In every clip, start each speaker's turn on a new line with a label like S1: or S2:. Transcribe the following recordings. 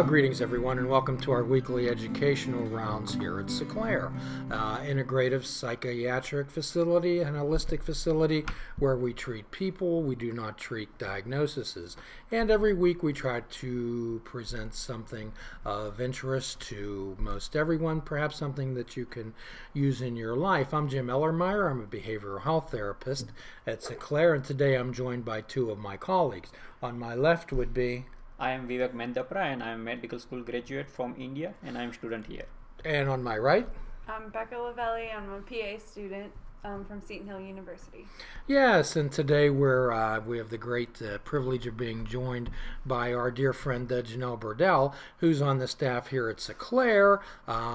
S1: Greetings everyone, and welcome to our weekly educational rounds here at Sinclair, integrative psychiatric facility and holistic facility where we treat people, we do not treat diagnoses. And every week we try to present something of interest to most everyone, perhaps something that you can use in your life. I'm Jim Ellermeyer, I'm a behavioral health therapist at Sinclair, and today I'm joined by two of my colleagues. On my left would be...
S2: I am Vivek and Becca, and I am a medical school graduate from India, and I am a student here.
S1: And on my right?
S3: I'm Becca Lavelli. I'm a PA student from Seton Hill University.
S1: Yes, and today we have the great privilege of being joined by our dear friend Janelle Burdell, who's on the staff here at Sinclair,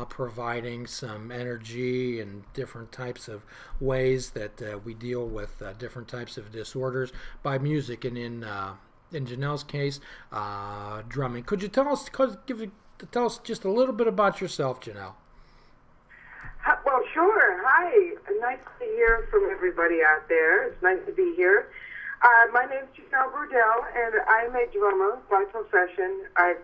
S1: providing some energy and different types of ways that we deal with different types of disorders by music, and in Janelle's case, drumming. Could you tell us just a little bit about yourself, Janelle?
S4: Well, sure. Hi. Nice to hear from everybody out there. It's nice to be here. My name is Janelle Burdell, and I'm a drummer by profession. I've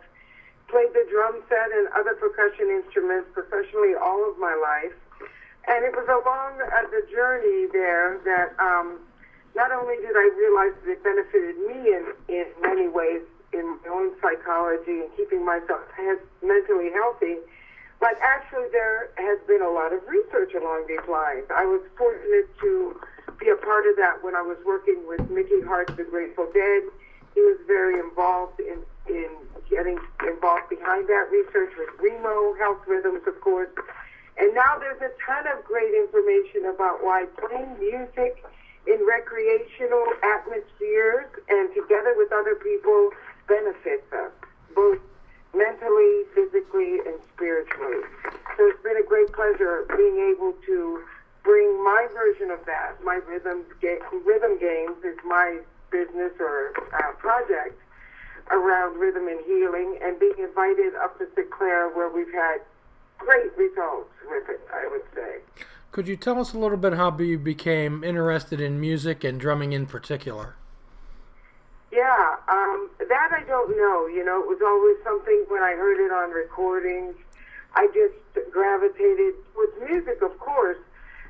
S4: played the drum set and other percussion instruments professionally all of my life. And it was along the journey there that not only did I realize that it benefited me in many ways in my own psychology and keeping myself mentally healthy, but actually there has been a lot of research along these lines. I was fortunate to be a part of that when I was working with Mickey Hart's The Grateful Dead. He was very involved in getting involved behind that research with Remo, health rhythms, of course. And now there's a ton of great information about why playing music in recreational atmospheres and together with other people benefits us, both mentally, physically, and spiritually. So it's been a great pleasure being able to bring my version of that. My rhythm games is my business or project around rhythm and healing, and being invited up to Sinclair where we've had great results with it, I would say.
S1: Could you tell us a little bit how you became interested in music and drumming in particular?
S4: Yeah, that I don't know. You know, it was always something when I heard it on recordings. I just gravitated towards music, of course,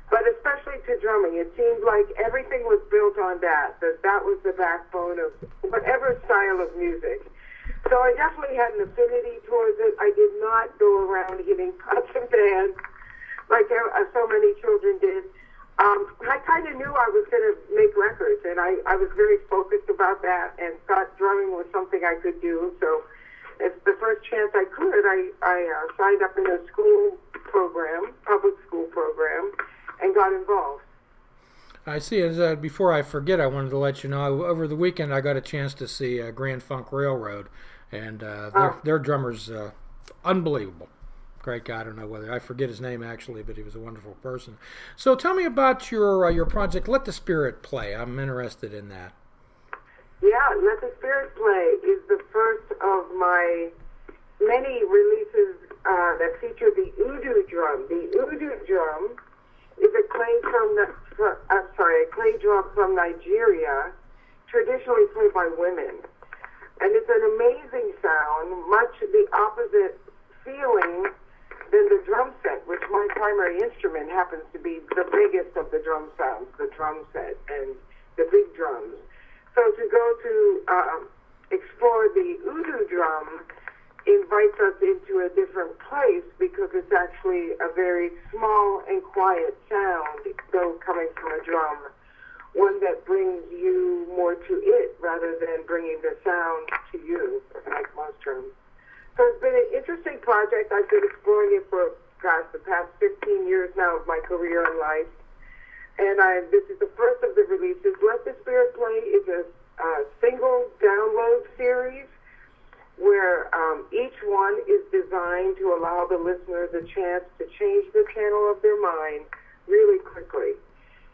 S4: but especially to drumming. It seemed like everything was built on that was the backbone of whatever style of music. So I definitely had an affinity towards it. I did not go around hitting pots and pans like so many children did. I kind of knew I was going to make records, and I was very focused about that and thought drumming was something I could do. So it's the first chance I could, I signed up in a school program, public school program, and got involved.
S1: I see. Before I forget, I wanted to let you know, over the weekend I got a chance to see Grand Funk Railroad, and their drummer's unbelievable. Great guy. I don't know whether I forget his name actually, but he was a wonderful person. So tell me about your project, Let the Spirit Play. I'm interested in that.
S4: Yeah, Let the Spirit Play is the first of my many releases that feature the Udu drum. The Udu drum is a clay drum from Nigeria, traditionally played by women, and it's an amazing sound, much the opposite feeling than the drum set, which my primary instrument happens to be the biggest of the drum sounds, the drum set and the big drums. So to go to explore the Udu drum invites us into a different place because it's actually a very small and quiet sound, though coming from a drum, one that brings you more to it rather than bringing the sound to you, like most drums. So it's been an interesting project. I've been exploring it for, the past 15 years now of my career in life. And this is the first of the releases. Let the Spirit Play is a single download series where each one is designed to allow the listener the chance to change the channel of their mind really quickly.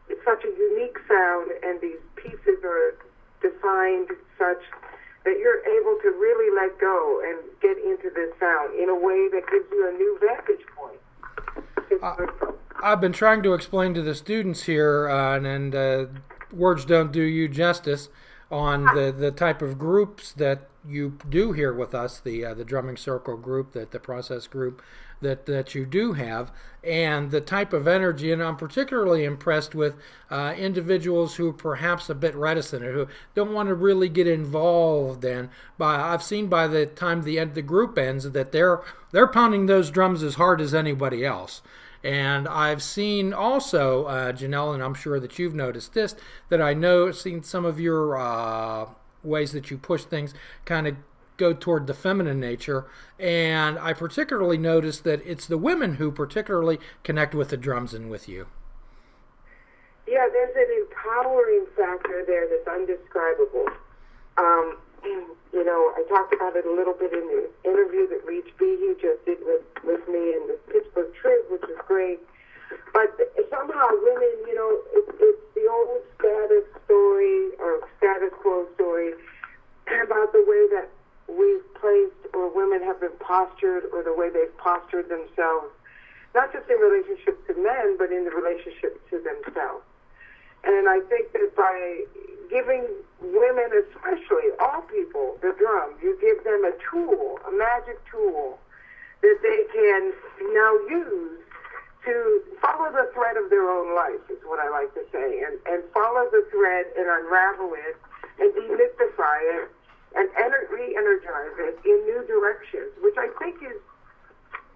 S4: It's such a unique sound, and these pieces are defined such that you're able to really let go and get into this sound in a way that gives you a new vantage point.
S1: I've been trying to explain to the students here, and words don't do you justice. on the type of groups that you do here with us, the drumming circle group, the process group that you do have, and the type of energy. And I'm particularly impressed with individuals who are perhaps a bit reticent or who don't want to really get involved. And I've seen by the time the group ends that they're pounding those drums as hard as anybody else. And I've seen also, Janelle, and I'm sure that you've noticed this, that seen some of your ways that you push things kind of go toward the feminine nature. And I particularly noticed that it's the women who particularly connect with the drums and with you.
S4: Yeah, there's an empowering factor there that's undescribable. I talked about it a little bit in the interview that Reach Behe just did with me in the Pittsburgh Trib, which is great. But somehow women, it's the old status story or status quo story about the way that we've placed or women have been postured or the way they've postured themselves, not just in relationship to men, but in the relationship to themselves. And I think that by giving women, especially all people, the drum, you give them a tool, a magic tool that they can now use to follow the thread of their own life, is what I like to say, and follow the thread and unravel it and demystify it and re-energize it in new directions, which I think is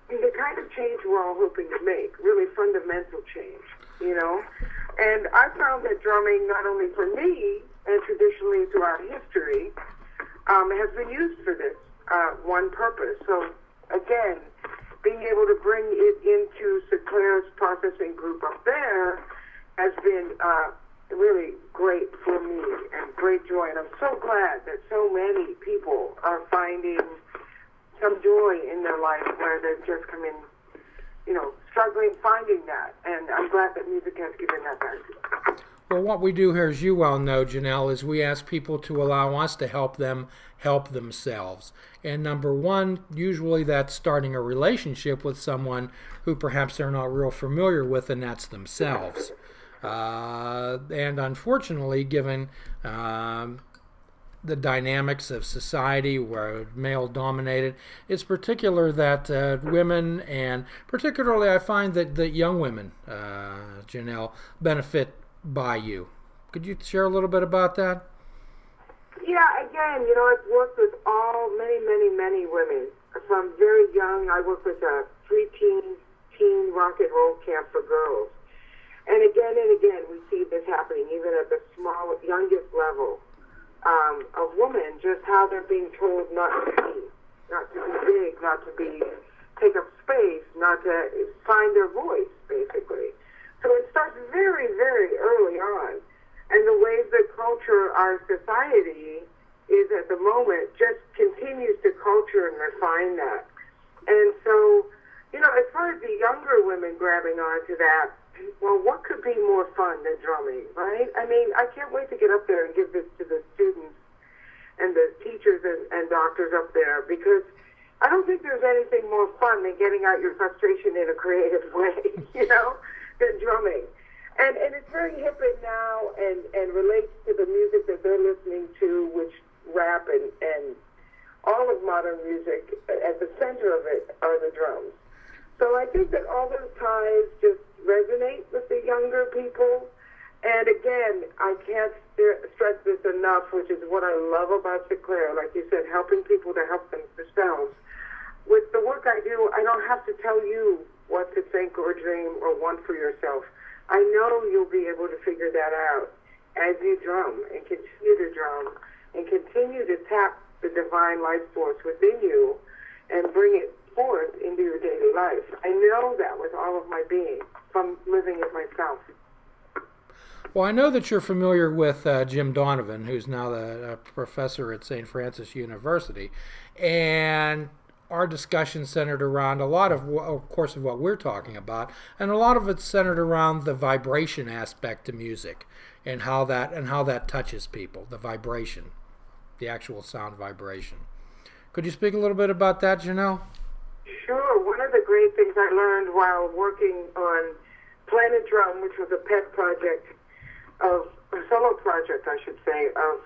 S4: the kind of change we're all hoping to make, really fundamental change, And I found that drumming, not only for me and traditionally throughout history, has been used for this one purpose. So, again, being able to bring it into Sinclair's processing group up there has been really great for me and great joy. And I'm so glad that so many people are finding some joy in their life where they've just come in, struggling finding that. And I'm glad that music has given that back to them.
S1: Well, what we do here, as you well know, Janelle, is we ask people to allow us to help them help themselves. And number one, usually that's starting a relationship with someone who perhaps they're not real familiar with, and that's themselves. And unfortunately, given the dynamics of society where male-dominated, it's particular that women, and particularly I find that young women, Janelle, benefit by you. Could you share a little bit about that?
S4: Yeah, again, I've worked with many women. From very young, I worked with a preteen teen rock and roll camp for girls. And again, we see this happening even at the youngest level of women, just how they're being told not to be big, not to take up space, not to find their voice, basically. So it starts very, very early on. And the ways that culture our society is at the moment just continues to culture and refine that. And so, as far as the younger women grabbing onto that, well, what could be more fun than drumming, right? I mean, I can't wait to get up there and give this to the students and the teachers and doctors up there, because I don't think there's anything more fun than getting out your frustration in a creative way, than drumming. And it's very hip now and relates to the music that they're listening to, which rap and all of modern music, at the center of it are the drums. So I think that all those ties just resonate with the younger people. And again, I can't stress this enough, which is what I love about Sinclair, like you said, helping people to help themselves. With the work I do, I don't have to tell you what to think or dream or want for yourself. I know you'll be able to figure that out as you drum and continue to drum and continue to tap the divine life force within you and bring it forth into your daily life. I know that with all of my being from living it myself.
S1: Well, I know that you're familiar with Jim Donovan, who's now the professor at St. Francis University, and our discussion centered around a lot of course, of what we're talking about, and a lot of it's centered around the vibration aspect to music and how that touches people, the vibration, the actual sound vibration. Could you speak a little bit about that, Janelle?
S4: Sure. One of the great things I learned while working on Planet Drum, which was a pet project a solo project, I should say, of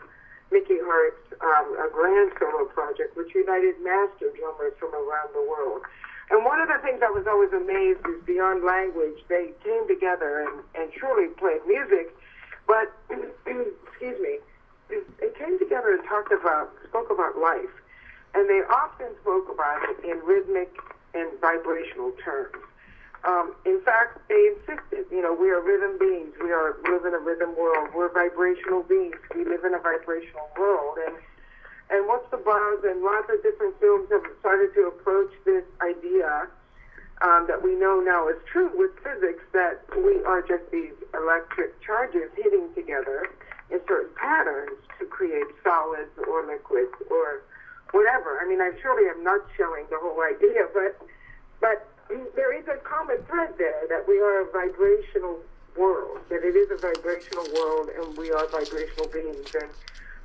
S4: Mickey Hart's a grand solo project, which united master drummers from around the world. And one of the things I was always amazed is beyond language, they came together and truly played music, but, excuse me, they came together and spoke about life. And they often spoke about it in rhythmic and vibrational terms. In fact, they insisted, we are rhythm beings. We live in a rhythm world. We're vibrational beings. We live in a vibrational world. And what's the buzz? And lots of different films have started to approach this idea that we know now is true with physics, that we are just these electric charges hitting together in certain patterns to create solids or liquids or whatever. I mean, I surely am not showing the whole idea, but there is a common thread there that we are a vibrational world, that it is a vibrational world, and we are vibrational beings. And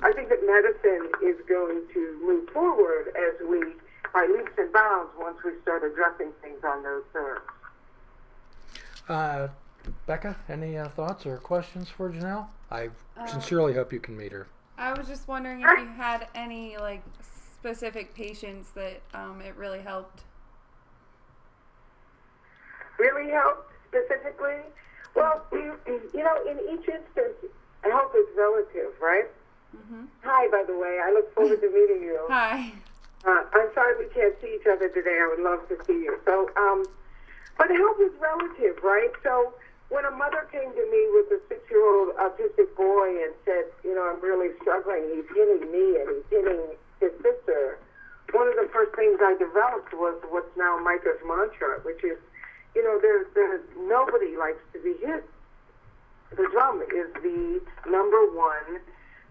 S4: I think that medicine is going to move forward as we, by leaps and bounds, once we start addressing things on those terms.
S1: Becca, any thoughts or questions for Janelle? I sincerely hope you can meet her.
S3: I was just wondering if you had any specific patients that it really helped.
S4: Really helped specifically? Well, in each instance, help is relative, right?
S3: Mm-hmm.
S4: Hi, by the way. I look forward to meeting you.
S3: Hi.
S4: I'm sorry we can't see each other today. I would love to see you. So, but help is relative, right? So when a mother came to me with a 6-year-old autistic boy and said, I'm really struggling, he's hitting me and he's hitting his sister, one of the first things I developed was what's now Micah's mantra, which is, there's nobody likes to be hit. The drum is the number one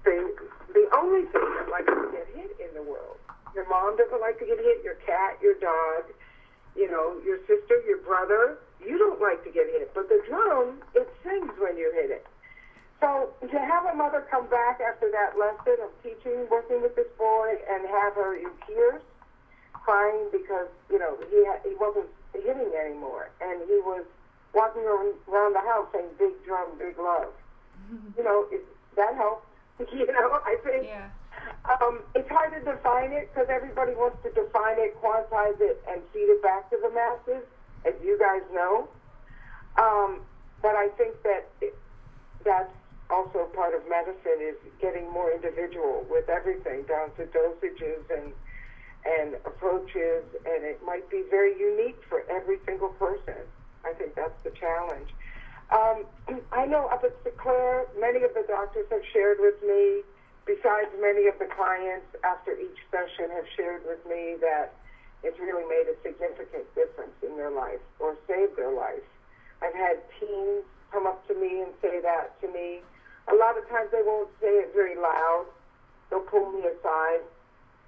S4: thing, the only thing that likes to get hit in the world. Your mom doesn't like to get hit, your cat, your dog, your sister, your brother. You don't like to get hit, but the drum, it sings when you hit it. So to have a mother come back after that lesson of teaching, working with this boy, and have her in tears, crying because, he wasn't hitting anymore, and he was walking around the house saying, big drum, big love. That helps. I think it's hard to define it because everybody wants to define it, quantize it, and feed it back to the masses, as you guys know. But I think that that's also part of medicine, is getting more individual with everything, down to dosages and approaches, and it might be very unique for every single person. I think that's the challenge. I know up at Sinclair, many of the doctors have shared with me, besides many of the clients after each session have shared with me that it's really made a significant difference in their life or saved their life. I've had teens come up to me and say that to me. A lot of times they won't say it very loud. They'll pull me aside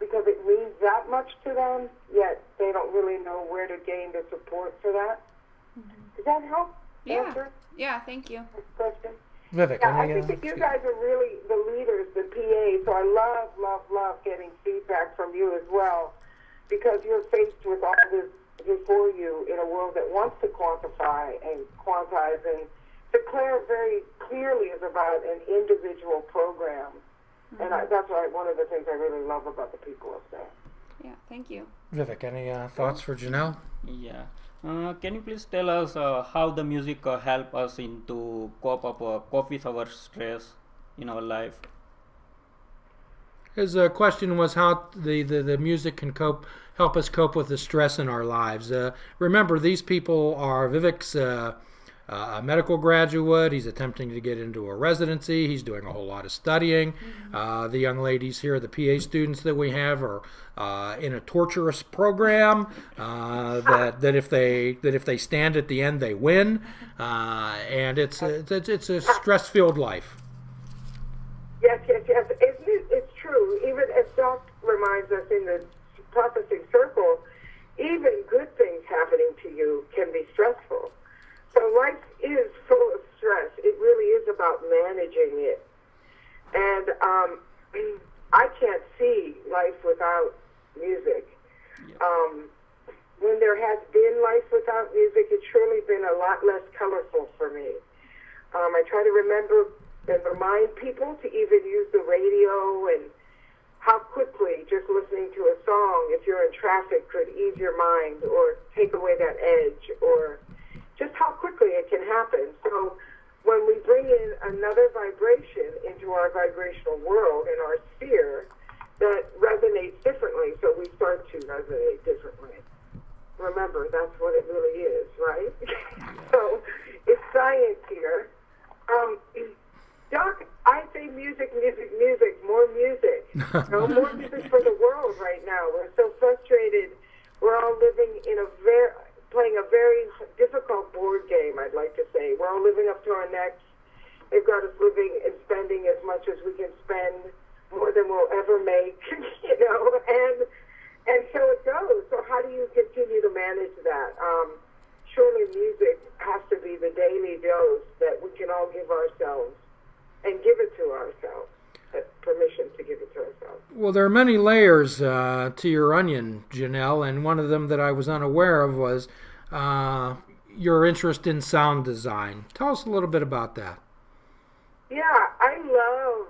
S4: because it means that much to them, yet they don't really know where to gain the support for that. Mm-hmm. Does that help?
S3: Yeah.
S4: Answer?
S3: Yeah, thank you.
S4: Next question.
S1: Vivek,
S4: I think that you guys are really the leaders, the PAs, so I love getting feedback from you as well, because you're faced with all this before you in a world that wants to quantify and quantize, and Declare very clearly is about an individual program, and that's one of the things I really love about the people up there.
S3: Yeah, thank you.
S1: Vivek, any thoughts for Janelle?
S2: Yeah. Can you please tell us how the music help us to cope with our stress in our life?
S1: His question was how the music can help us cope with the stress in our lives. Remember, these people are Vivek's a medical graduate. He's attempting to get into a residency. He's doing a whole lot of studying. The young ladies here, the PA students that we have, are in a torturous program that if they stand at the end, they win, and it's a stress-filled life.
S4: Yes. It's true. Even as Doc reminds us in the processing circle, even good things happening to you can be stressful. So life is full of stress. It really is about managing it. And I can't see life without music. When there has been life without music, it's surely been a lot less colorful for me. I try to remember remind people to even use the radio, and how quickly just listening to a song, if you're in traffic, could ease your mind or take away that edge, or just how quickly it can happen. So when we bring in another vibration into our vibrational world and our sphere, that resonates differently, so we start to resonate differently. Remember, that's what it really is, right? So it's science here. Doc, I say music, music, music, more music. No more music for the world right now. We're so frustrated. We're all living in playing a very difficult board game, I'd like to say. We're all living up to our necks. They've got us living and spending as much as we can spend, more than we'll ever make, and so it goes. So how do you continue to manage that? Surely music has to be the daily dose that we can all give ourselves and give it to ourselves, permission to give it to ourselves.
S1: Well, there are many layers to your onion, Janelle, and one of them that I was unaware of was your interest in sound design. Tell us a little bit about that.
S4: Yeah, I love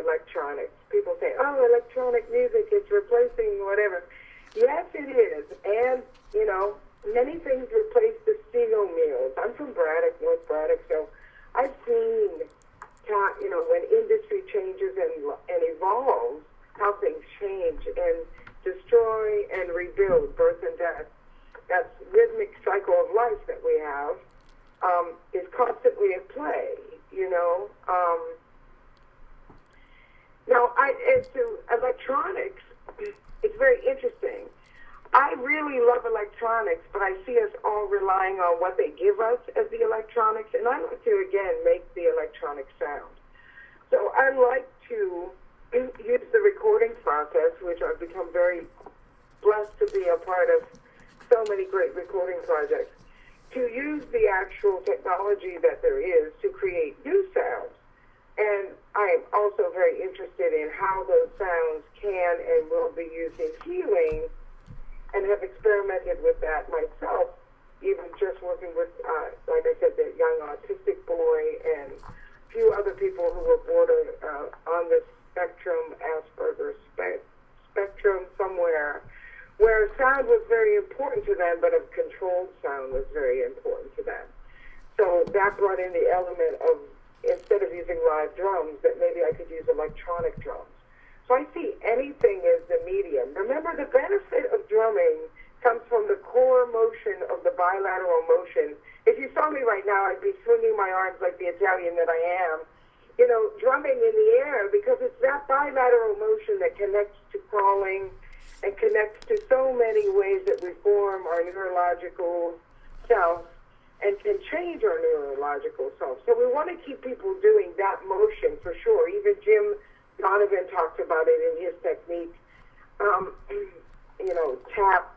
S4: electronics. People say, oh, electronic music is replacing whatever. Yes, it is. And, many things replace the steel mills. I'm from Braddock, North Braddock, so I've seen, when industry changes and evolves, how things change and destroy and rebuild, birth and death. That rhythmic cycle of life that we have is constantly at play, Now, as to electronics, it's very interesting. I really love electronics, but I see us all relying on what they give us as the electronics, and I like to, again, make the electronic sound. So I like to use the recording process, which I've become very blessed to be a part of so many great recording projects, to use the actual technology that there is to create new sounds. And I am also very interested in how those sounds can and will be used in healing, and have experimented with that myself, even just working with, like I said, the young autistic boy and a few other people who were bordered on the spectrum, Asperger's spectrum somewhere, where sound was very important to them, but a controlled sound was very important to them. So that brought in the element of, instead of using live drums, that maybe I could use electronic drums. So I see anything as the medium. Remember, the benefit of drumming comes from the core motion of the bilateral motion. If you saw me right now, I'd be swinging my arms like the Italian that I am, drumming in the air, because it's that bilateral motion that connects to crawling and connects to so many ways that we form our neurological self and can change our neurological self. So we want to keep people doing that motion for sure. Even Jim Donovan talks about it in his technique, tap,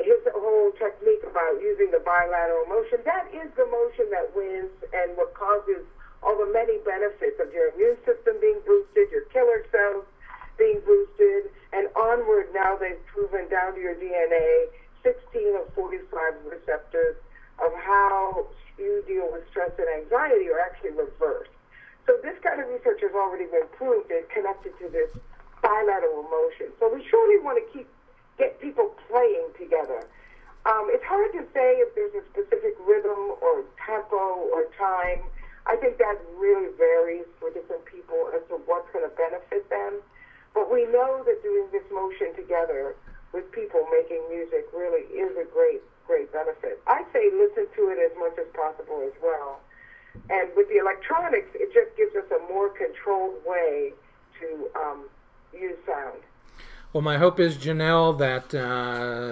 S4: his whole technique about using the bilateral motion. That is the motion that wins and what causes all the many benefits of your immune system being boosted, your killer cells being boosted, and onward now they've proven down to your DNA 16 of 45 receptors of how you deal with stress and anxiety are actually reversed. So this kind of research has already been proved and connected to this bilateral motion. So we surely want to get people playing together. It's hard to say if there's a specific rhythm or tempo or time. I think that really varies for different people as to what's going to benefit them. But we know that doing this motion together with people making music really is a great, great benefit. I say listen to it as much as possible as well. And with the electronics, it just gives us a more controlled way to use sound.
S1: Well, my hope is, Janelle, that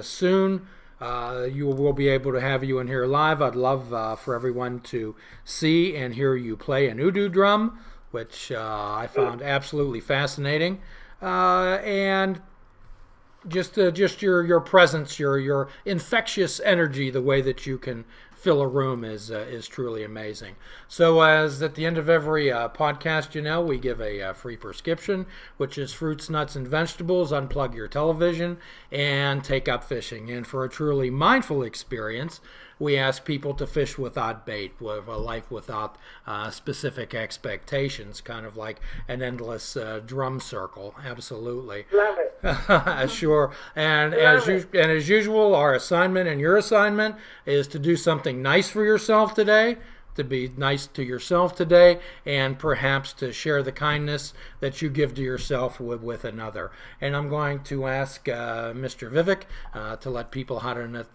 S1: soon you will be able to have you in here live. I'd love for everyone to see and hear you play an Udu drum, which I found absolutely fascinating. And just your presence, your infectious energy, the way that you can fill a room is truly amazing. So as at the end of every podcast, Janelle, we give a free prescription, which is fruits, nuts, and vegetables. Unplug your television and take up fishing. And for a truly mindful experience, we ask people to fish without bait, with a life without specific expectations, kind of like an endless drum circle. Absolutely.
S4: Love it.
S1: Sure. And as usual, our assignment and your assignment is to do something nice for yourself today, to be nice to yourself today, and perhaps to share the kindness that you give to yourself with another. And I'm going to ask Mr. Vivek to let people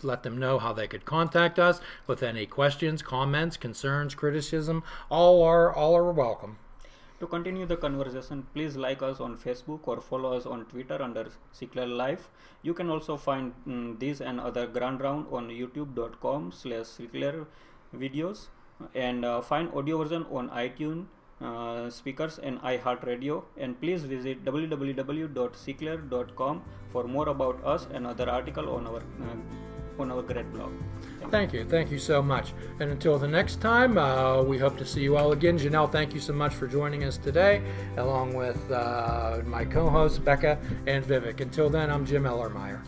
S1: let them know how they could contact us with any questions, comments, concerns, criticism. All are welcome.
S2: To continue the conversation, please like us on Facebook or follow us on Twitter under Cycler Life. You can also find these and other Grand Round on youtube.com/Cycler videos, and find audio version on iTunes speakers and iHeartRadio. And please visit www.cycler.com for more about us and other article on our great blog.
S1: Thank you so much. And until the next time, we hope to see you all again. Janelle, thank you so much for joining us today, along with my co-hosts Becca and Vivek. Until then, I'm Jim Ellermeyer.